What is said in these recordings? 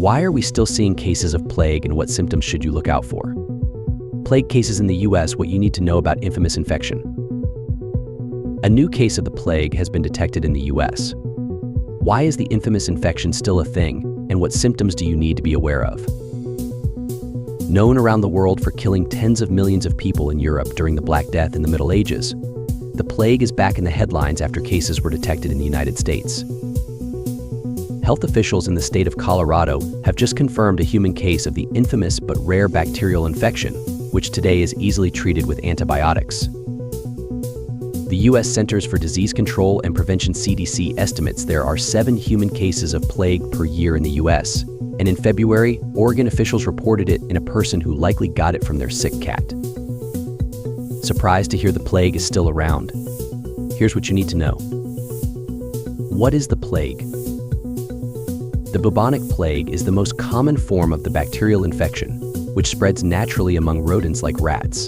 Why are we still seeing cases of plague, and what symptoms should you look out for? Plague cases in the US, what you need to know about infamous infection. A new case of the plague has been detected in the US. Why is the infamous infection still a thing, and what symptoms do you need to be aware of? Known around the world for killing tens of millions of people in Europe during the Black Death in the Middle Ages, the plague is back in the headlines after cases were detected in the United States. Health officials in the state of Colorado have just confirmed a human case of the infamous but rare bacterial infection, which today is easily treated with antibiotics. The U.S. Centers for Disease Control and Prevention (CDC) estimates there are 7 human cases of plague per year in the U.S., and in February, Oregon officials reported it in a person who likely got it from their sick cat. Surprised to hear the plague is still around? Here's what you need to know. What is the plague? The bubonic plague is the most common form of the bacterial infection, which spreads naturally among rodents like rats.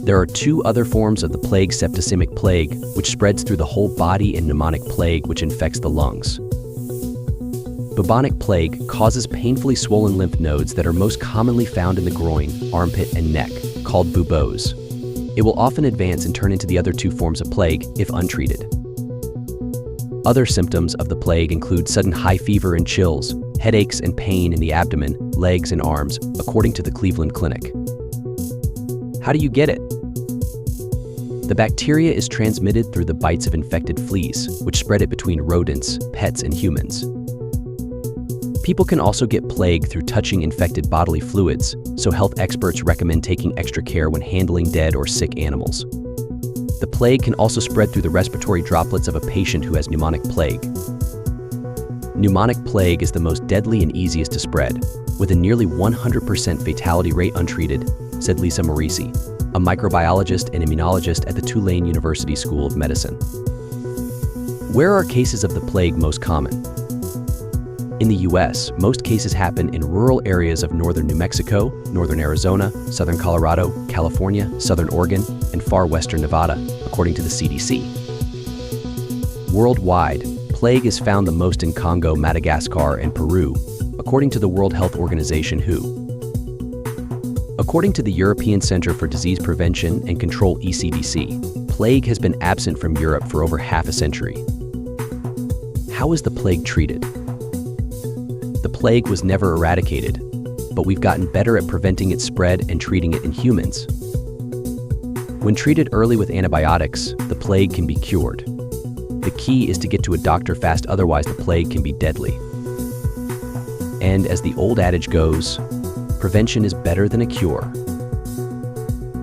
There are 2 other forms of the plague: septicemic plague, which spreads through the whole body, and pneumonic plague, which infects the lungs. Bubonic plague causes painfully swollen lymph nodes that are most commonly found in the groin, armpit, and neck, called buboes. It will often advance and turn into the other 2 forms of plague if untreated. Other symptoms of the plague include sudden high fever and chills, headaches and pain in the abdomen, legs, and arms, according to the Cleveland Clinic. How do you get it? The bacteria is transmitted through the bites of infected fleas, which spread it between rodents, pets, and humans. People can also get plague through touching infected bodily fluids, so health experts recommend taking extra care when handling dead or sick animals. The plague can also spread through the respiratory droplets of a patient who has pneumonic plague. Pneumonic plague is the most deadly and easiest to spread, with a nearly 100% fatality rate untreated, said Lisa Morisi, a microbiologist and immunologist at the Tulane University School of Medicine. Where are cases of the plague most common? In the US, most cases happen in rural areas of northern New Mexico, northern Arizona, southern Colorado, California, southern Oregon, and far western Nevada, according to the CDC. Worldwide, plague is found the most in Congo, Madagascar, and Peru, according to the World Health Organization (WHO). According to the European Centre for Disease Prevention and Control (ECDC), plague has been absent from Europe for over half a century. How is the plague treated? The plague was never eradicated, but we've gotten better at preventing its spread and treating it in humans. When treated early with antibiotics, the plague can be cured. The key is to get to a doctor fast, otherwise the plague can be deadly. And as the old adage goes, prevention is better than a cure.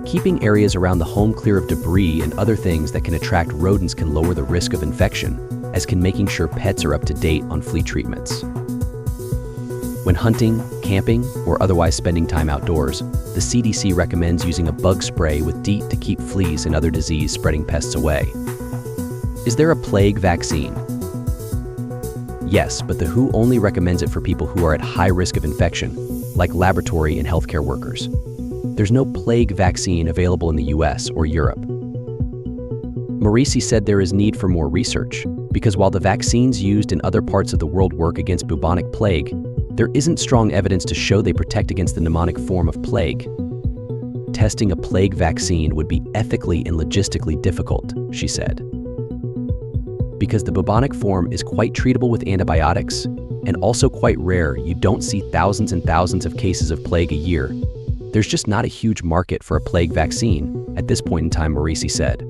Keeping areas around the home clear of debris and other things that can attract rodents can lower the risk of infection, as can making sure pets are up to date on flea treatments. When hunting, camping, or otherwise spending time outdoors, the CDC recommends using a bug spray with DEET to keep fleas and other disease-spreading pests away. Is there a plague vaccine? Yes, but the WHO only recommends it for people who are at high risk of infection, like laboratory and healthcare workers. There's no plague vaccine available in the US or Europe. Morisi said there is need for more research, because while the vaccines used in other parts of the world work against bubonic plague, there isn't strong evidence to show they protect against the pneumonic form of plague. Testing a plague vaccine would be ethically and logistically difficult, she said. Because the bubonic form is quite treatable with antibiotics, and also quite rare, you don't see thousands and thousands of cases of plague a year. There's just not a huge market for a plague vaccine at this point in time, Morisi said.